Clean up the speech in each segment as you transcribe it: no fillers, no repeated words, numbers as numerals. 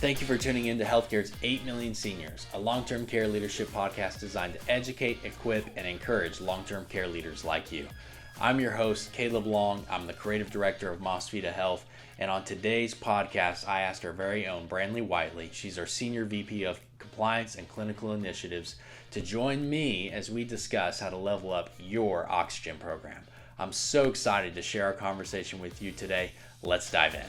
Thank you for tuning in to Healthcare's 8 Million Seniors, a long-term care leadership podcast designed to educate, equip, and encourage long-term care leaders like you. I'm your host, Caleb Long. I'm the creative director of MasVida HEalth, and on today's podcast, I asked our very own Brandi Whiteley, she's our Senior VP of Compliance and Clinical Initiatives, to join me as we discuss how to level up your oxygen program. I'm so excited to share our conversation with you today. Let's dive in.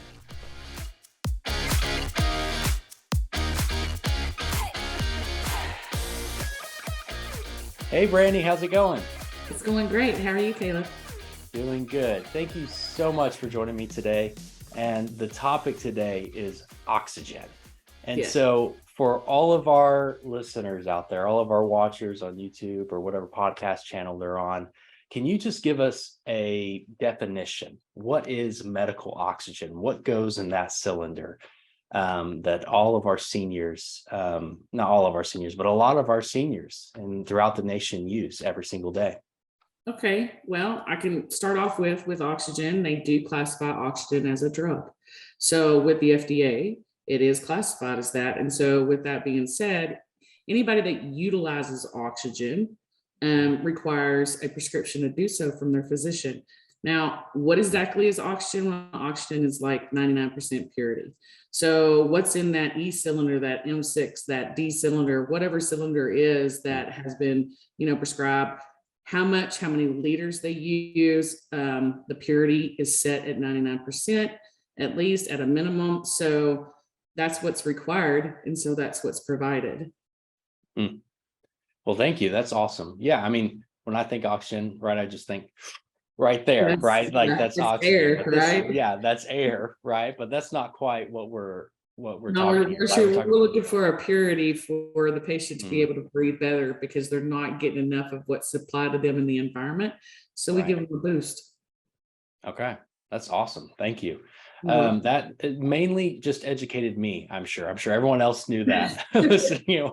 Hey Brandi, how's it going? It's going great. How are you, Caleb? Doing good. Thank you so much for joining me today. And the topic today is oxygen. And so for all of our listeners out there, all of our watchers on YouTube or whatever podcast channel they're on, can you just give us a definition? What is medical oxygen? What goes in that cylinder that all of our seniors, not all of our seniors, but a lot of our seniors and throughout the nation use every single day? Okay, well, I can start off with oxygen. They do classify oxygen as a drug. So with the FDA, it is classified as that. And so with that being said, anybody that utilizes oxygen requires a prescription to do so from their physician. Now, what exactly is oxygen? Well, oxygen is like 99% purity. So what's in that E cylinder, that M6, that D cylinder, whatever cylinder is that has been, prescribed, how many liters they use, the purity is set at 99%, at least at a minimum. So that's what's required. And so that's what's provided. Well, thank you. That's awesome. Yeah. I mean, when I think oxygen, right, I just think right there, right? Like that's oxygen. Air, right? Yeah, that's air, right? But that's not quite what we're talking about. We're looking for a purity for the patient to be able to breathe better because they're not getting enough of what's supplied to them in the environment. So we give them a boost. Okay, that's awesome. Thank you. That mainly just educated me. I'm sure everyone else knew that. Listening, you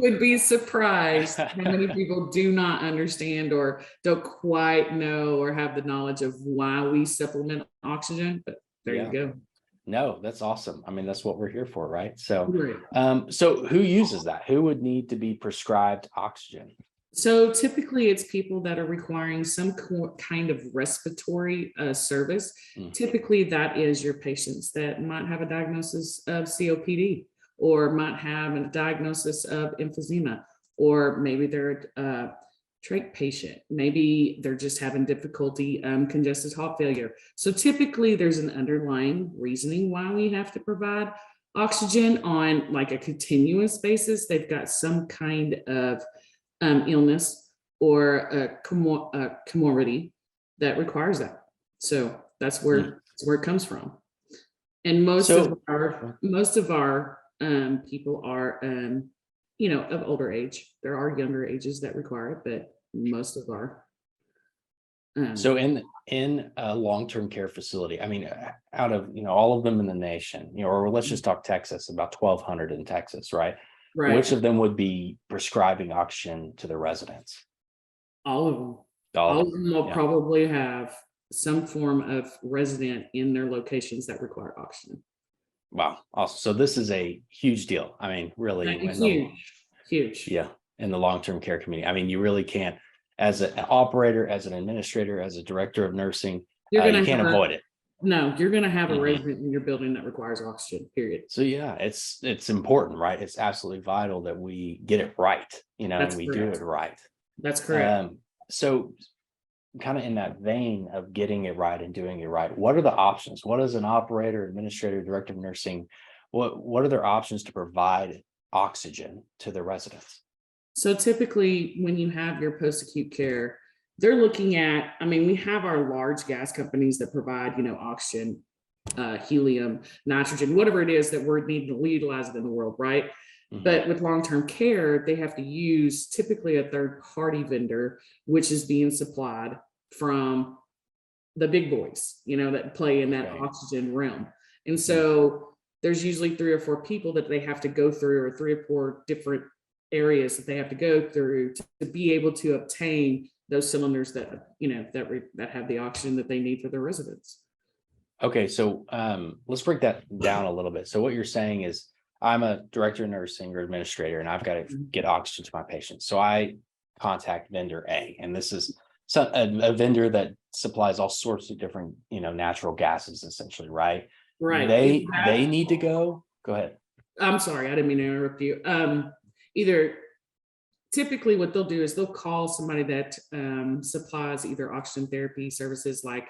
would be surprised how many people do not understand or don't quite know or have the knowledge of why we supplement oxygen. But there you go. No, that's awesome. I mean, that's what we're here for, right? So, so who uses that? Who would need to be prescribed oxygen? So typically it's people that are requiring some kind of respiratory service. Typically that is your patients that might have a diagnosis of COPD or might have a diagnosis of emphysema, or maybe they're a trach patient. Maybe they're just having difficulty, congestive heart failure. So typically there's an underlying reasoning why we have to provide oxygen on like a continuous basis. They've got some kind of illness or a comorbidity that requires that. So that's where it comes from. And most of our people are of older age. There are younger ages that require it, but most of our so in a long-term care facility, I mean, out of all of them in the nation, or let's just talk Texas, about 1,200 in Texas, right? Right. Which of them would be prescribing oxygen to the residents? All of them. All of them will probably have some form of resident in their locations that require oxygen. Wow. Awesome. So this is a huge deal. I mean, really huge. Yeah. In the long-term care community. I mean, you really can't, as an operator, as an administrator, as a director of nursing, you can't avoid it. No, you're going to have a resident in your building that requires oxygen, period. So yeah, it's important, right? It's absolutely vital that we get it right, and we do it right. That's correct. So kind of in that vein of getting it right and doing it right, what are the options? What is an operator, administrator, director of nursing? What are their options to provide oxygen to the residents? So typically when you have your post-acute care, they're looking at, we have our large gas companies that provide, oxygen, helium, nitrogen, whatever it is that we're needing to utilize it in the world, right? But with long-term care, they have to use typically a third-party vendor, which is being supplied from the big boys, that play in that oxygen realm. And so there's usually 3 or 4 people that they have to go through, or 3 or 4 different areas that they have to go through to be able to obtain those cylinders that have the oxygen that they need for their residents. Okay, so let's break that down a little bit. So what you're saying is I'm a director of nursing or administrator, and I've got to Mhm. get oxygen to my patients. So I contact vendor A, and this is a vendor that supplies all sorts of different, natural gases, essentially, right? Right. Either They need to go. Go ahead. I'm sorry, I didn't mean to interrupt you. Either typically what they'll do is they'll call somebody that supplies either oxygen therapy services, like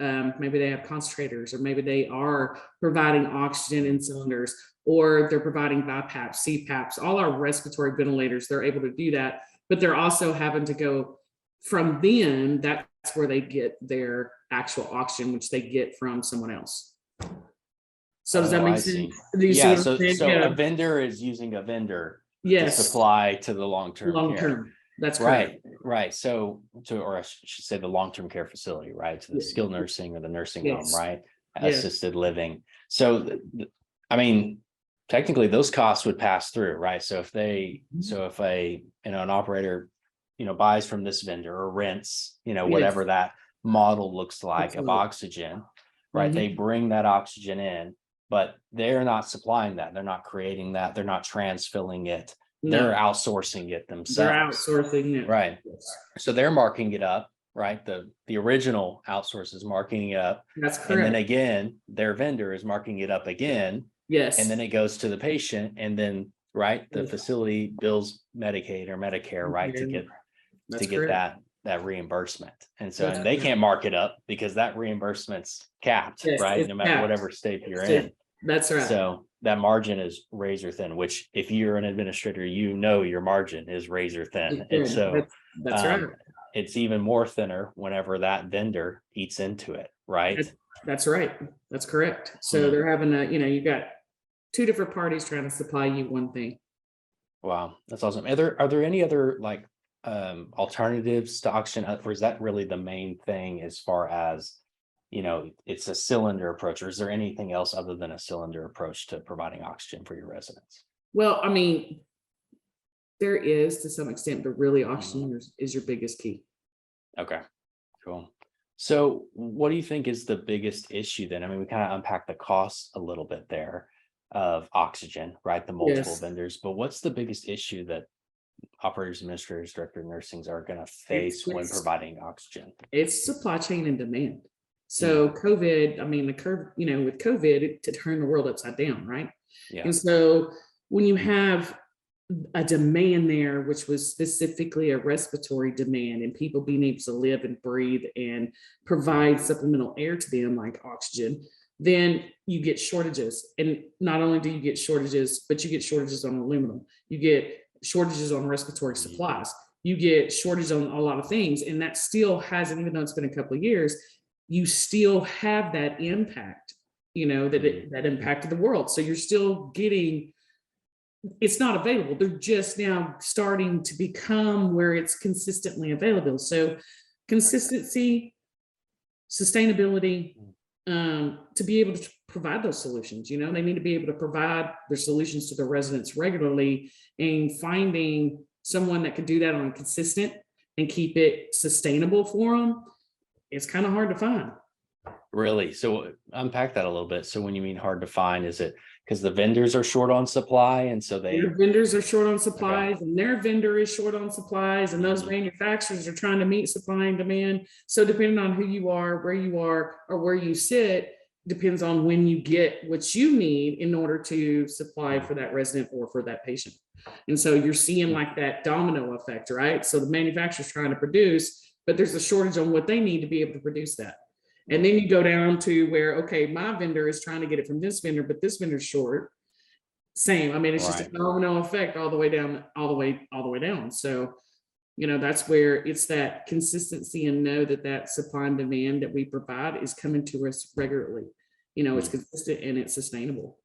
maybe they have concentrators, or maybe they are providing oxygen in cylinders, or they're providing BiPAPs, CPAPs, all our respiratory ventilators. They're able to do that, but they're also having to go from them. That's where they get their actual oxygen, which they get from someone else. So does that Oh, make I sense? see. Do you see Yeah, what I'm so saying? a Yeah. vendor is using a vendor to Yes. supply to the long-term Long care. term. That's correct. Right, right. So or I should say the long-term care facility, right? To the skilled nursing or the nursing home, Yes. right? Yes. Assisted living. So I mean, technically those costs would pass through, right? So if an operator, buys from this vendor or rents, Yes. whatever that model looks like of Absolutely. oxygen, right? They Mhm. bring that oxygen in, but they're not supplying that. They're not creating that. They're not transfilling it. They're No, outsourcing it they're themselves. outsourcing it. Right. Yes. So they're marking it up, right? The original outsource is marking it up. That's And then correct. again, their vendor is marking it up again. And Yes. then it goes to the patient. And then, right, the Yes. facility bills Medicaid or Medicare, right, to Mhm. get That's correct. that reimbursement. And so, That's and they correct. can't mark it up because that reimbursement's capped, Yes, right? it's No matter capped. whatever state you're It's in. it. That's right. So that margin is razor thin, which if you're an administrator, your margin is razor thin. It's And good. so That's right. um, it's even more thinner whenever that vendor eats into it, right? That, that's right. That's correct. So Hmm. they're having you've got two different parties trying to supply you one thing. Wow, that's awesome. Are there any other like alternatives to oxygen, or is that really the main thing as far as it's a cylinder approach, or is there anything else other than a cylinder approach to providing oxygen for your residents? Well, I mean, there is to some extent, but really Mhm. oxygen is your biggest key. Okay. Cool. So what do you think is the biggest issue then? I mean, we kind of unpacked the costs a little bit there of oxygen, right? The multiple Yes. vendors, but what's the biggest issue that operators, administrators, director of nursings are going to It's face when it's providing oxygen? it's supply chain and demand. Mm, So COVID, I mean, the curve, with COVID, to turn the world upside down, right? yeah. And so when you have a demand there, which was specifically a respiratory demand, and people being able to live and breathe and provide supplemental air to them, like oxygen, then you get shortages. And not only do you get shortages, but you get shortages on aluminum. You get shortages on respiratory Mhm. supplies. You get shortages on a lot of things. And that still hasn't, even though it's been a couple of years, you still have that impact, Mhm. that impacted the world. So you're still getting, it's not available. They're just now starting to become where it's consistently available. So consistency, sustainability, to be able to provide those solutions. They need to be able to provide their solutions to their residents regularly, and finding someone that could do that on a consistent and keep it sustainable for them. It's kind of hard to find. Really? So unpack that a little bit. So when you mean hard to find, is it because the vendors are short on supply and so Their they, vendors are short on okay. supplies, and their vendor is short on supplies, and those Mhm. manufacturers are trying to meet supply and demand. So depending on who you are, or where you sit, depends on when you get what you need in order to supply Mhm. for that resident or for that patient. And so you're seeing Mhm. like that domino effect, right? So the manufacturer's trying to produce, but there's a shortage on what they need to be able to produce that. And then you go down to where, okay, my vendor is trying to get it from this vendor, but this vendor's short. Same. I mean, it's just a Right. domino effect all the way down, all the way down. So, that's where it's that consistency, and know that that supply and demand that we provide is coming to us regularly. It's Mhm. consistent and it's sustainable.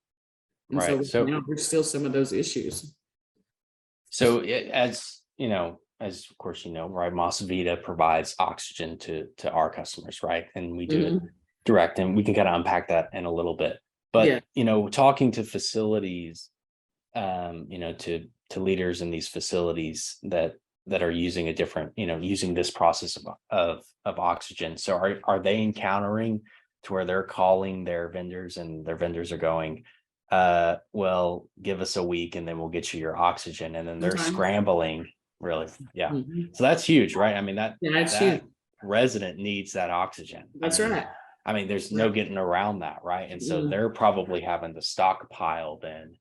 And so Right. So now there's still some of those issues. as of course, right, MasVida provides oxygen to our customers, right? And we do it Mhm. direct, and we can kind of unpack that in a little bit. But, Yeah. talking to facilities, to leaders in these facilities that are using using this process of oxygen. So are they encountering to where they're calling their vendors and their vendors are going, well, give us a week and then we'll get you your oxygen. And then they're scrambling, really. Yeah. So that's huge, right? I mean, that huge. resident needs that oxygen. That's right. I mean, there's no getting around that, right? And so they're probably having to stockpile then,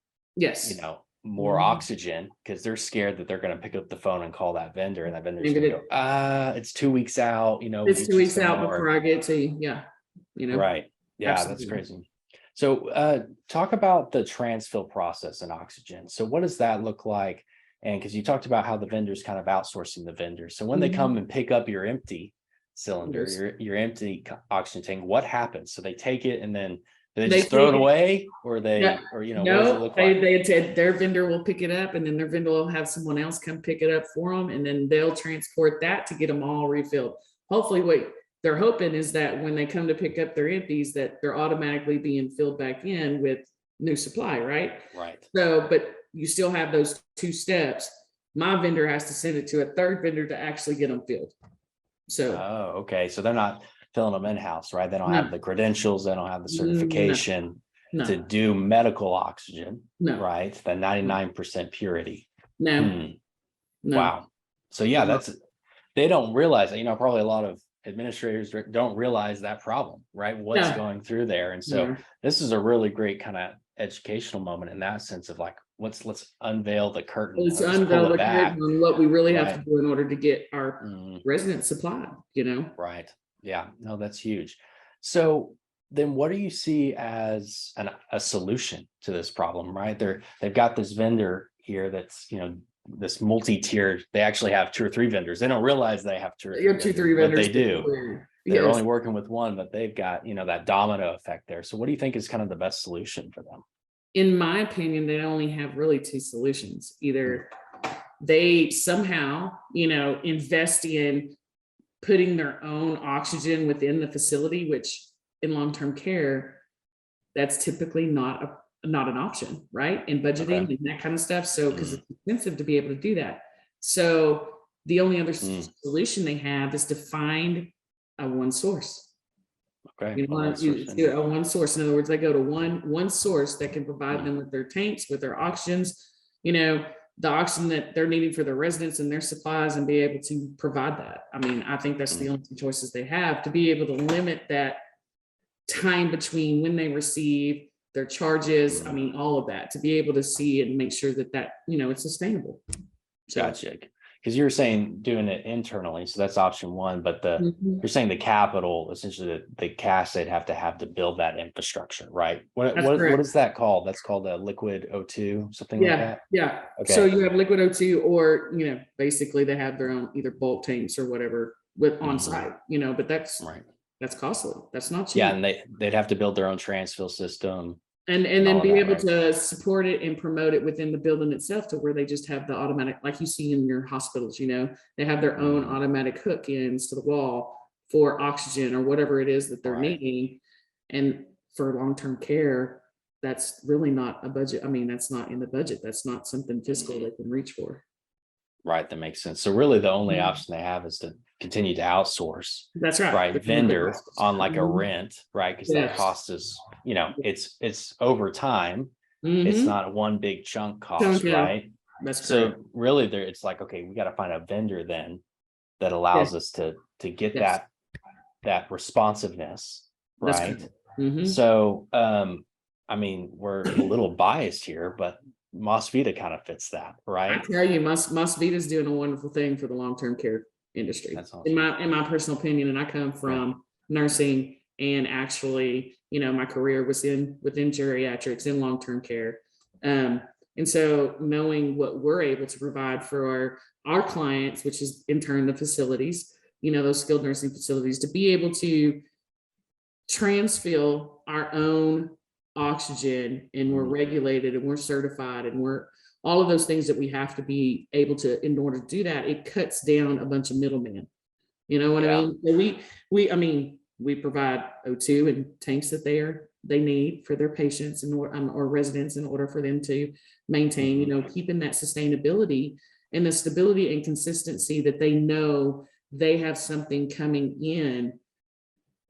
more oxygen, because they're scared that they're going to pick up the phone and call that vendor, and that vendor's going to go, it's 2 weeks out, it's 2 weeks out before I get to you. Yeah. Right. Yeah, absolutely. That's crazy. So talk about the transfill process in oxygen. So what does that look like? And because you talked about how the vendors kind of outsourcing the vendors. So when they come and pick up your empty cylinder, your empty oxygen tank, what happens? So they take it and then they just throw it away, or they, what does it look like? Their vendor will pick it up, and then their vendor will have someone else come pick it up for them, and then they'll transport that to get them all refilled. Hopefully, what they're hoping is that when they come to pick up their empties, that they're automatically being filled back in with new supply, right? Right. So, but you still have those 2 steps. My vendor has to send it to a third vendor to actually get them filled. So, okay. So they're not filling them in-house, right? They don't have the credentials, they don't have the certification to do medical oxygen, right? The 99% purity. Wow. So yeah, they don't realize that, probably a lot of administrators don't realize that problem, right? What's going through there. And so this is a really great kind of educational moment in that sense of like, let's unveil the curtain. Let's unveil the curtain on what we really have to do in order to get our residents supplied, Right. Yeah, no, that's huge. So then what do you see as a solution to this problem, right? They've got this vendor here that's, this multi-tiered, they actually have 2 or 3 vendors. They don't realize they have 2 or 3 vendors, but they do. They're only working with one, but they've got, that domino effect there. So what do you think is kind of the best solution for them? In my opinion, they only have really 2 solutions. Either they somehow, invest in putting their own oxygen within the facility, which in long-term care, that's typically not an option, right? In budgeting and that kind of stuff. So, because it's expensive to be able to do that. So the only other solution they have is to find a one source. Okay. A one source. In other words, they go to one source that can provide them with their tanks, with their oxygens, the oxygen that they're needing for their residents and their supplies, and be able to provide that. I mean, I think that's the only 2 choices they have, to be able to limit that time between when they receive their charges. I mean, all of that, to be able to see and make sure that it's sustainable. So, gotcha. Because you were saying doing it internally, so that's option 1, but you're saying the capital, essentially the cash they'd have to build that infrastructure, right? What is that called? That's called a liquid O2, something like that? Yeah. Okay. So you have liquid O2, or basically they have their own either bulk tanks or whatever with on site, but that's right. That's costly. That's not cheap. Yeah, and they'd have to build their own transfill system. And then be able to support it and promote it within the building itself, to where they just have the automatic, like you see in your hospitals, they have their own automatic hook ins to the wall for oxygen or whatever it is that they're needing. And for long-term care, that's really not a budget. I mean, that's not in the budget. That's not something fiscal they can reach for. Right. That makes sense. So really the only option they have is to continue to outsource. That's right. Right. Vendor on like a rent, right? Because that cost is, it's over time. It's not one big chunk cost, right? That's so really it's like, okay, we got to find a vendor then that allows us to get that responsiveness, right? So I mean, we're a little biased here, but MasVida kind of fits that, right? I tell you, MasVida is doing a wonderful thing for the long-term care industry. That's awesome. In my personal opinion, and I come from nursing, and actually, my career was within geriatrics in long-term care, and so knowing what we're able to provide for our clients, which is in turn the facilities, those skilled nursing facilities, to be able to transfill our own oxygen, and we're regulated and we're certified and we're all of those things that we have to be able to, in order to do that, it cuts down a bunch of middlemen. You know what I mean? We provide O2 and tanks that they need for their patients or residents, in order for them to maintain, keeping that sustainability and the stability and consistency, that they know they have something coming in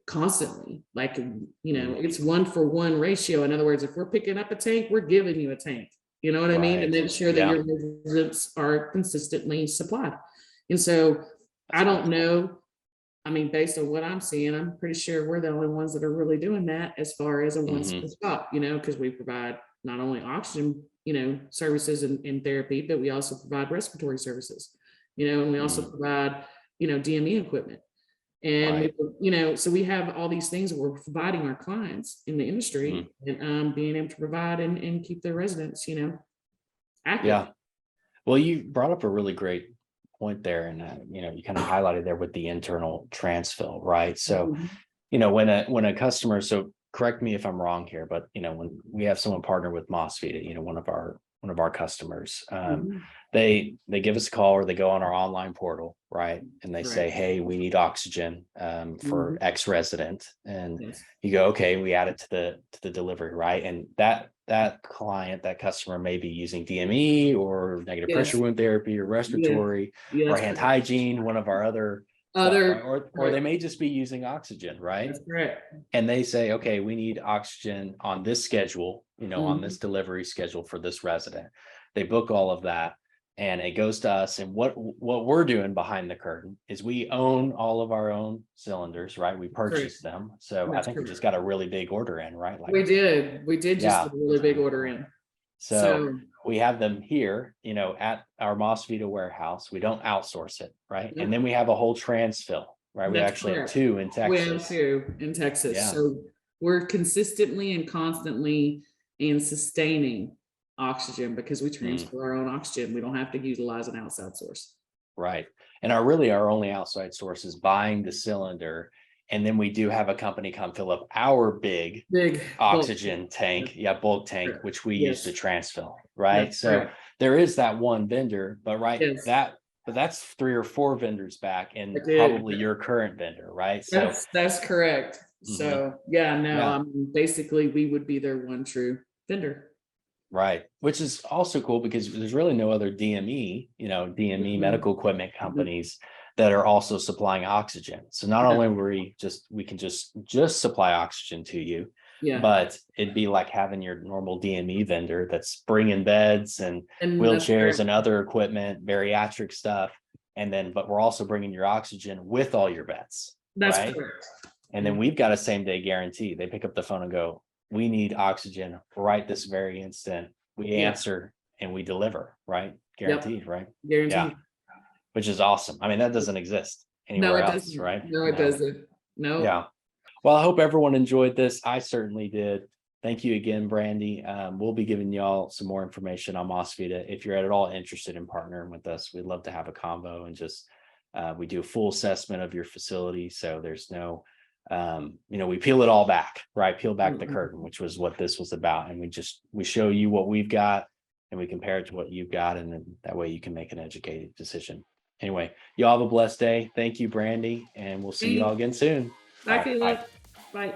constantly. Like, it's 1-for-1 ratio. In other words, if we're picking up a tank, we're giving you a tank. You know what I mean? To Right. make sure that your residents are consistently supplied. And so I don't know. I mean, based on what I'm seeing, I'm pretty sure we're the only ones that are really doing that as far as a one-stop shop, because we provide not only oxygen, services and therapy, but we also provide respiratory services, and we also provide, DME equipment. And, so we have all these things that we're providing our clients in the industry and being able to provide and keep their residents, active. Yeah. Well, you brought up a really great point there, and you kind of highlighted there with the internal transfill, right? So, when a customer, so correct me if I'm wrong here, but when we have someone partner with MasVida, one of our customers, they give us a call or they go on our online portal, right? And they say, hey, we need oxygen for X resident, and you go, okay, we add it to the delivery, right? And that client, that customer may be using DME or negative pressure wound therapy or respiratory or hand hygiene, one of our other or they may just be using oxygen, right? That's correct. And they say, okay, we need oxygen on this schedule, on this delivery schedule for this resident. They book all of that and it goes to us. And what we're doing behind the curtain is we own all of our own cylinders, right? We purchase them. So I think we just got a really big order in, right? Like we did just get a really big order in. So we have them here, at our MasVida warehouse. We don't outsource it, right? And then we have a whole transfill, right? We actually have 2 in Texas. We have 2 in Texas. Yeah. So we're consistently and constantly and sustaining oxygen because we transfer our own oxygen. We don't have to utilize an outside source. Right. And our only outside source is buying the cylinder. And then we do have a company come fill up our big oxygen tank, bulk tank, which we use to transfill, right? That's so there is that one vendor, but that's 3 or 4 vendors back, and probably your current vendor, right? So that's correct. So basically we would be their one true vendor. Right. Which is also cool because there's really no other DME, medical equipment companies that are also supplying oxygen. So not only we can just supply oxygen to you, but it'd be like having your normal DME vendor that's bringing beds and wheelchairs and other equipment, bariatric stuff. But we're also bringing your oxygen with all your beds. That's right? correct. And then we've got a same day guarantee. They pick up the phone and go, we need oxygen right this very instant. We answer and we deliver, right? Guaranteed, right? Guaranteed. Yeah. Which is awesome. I mean, that doesn't exist anywhere else, right? No, it doesn't. No. Yeah. Well, I hope everyone enjoyed this. I certainly did. Thank you again, Brandi. We'll be giving y'all some more information on MasVida. If you're at all interested in partnering with us, we'd love to have a convo and just we do a full assessment of your facility. So there's no we peel it all back, right? Peel back the curtain, which was what this was about. And we show you what we've got and we compare it to what you've got. And then that way you can make an educated decision. Anyway, y'all have a blessed day. Thank you, Brandi. And we'll see you all again soon. Bye. Bye.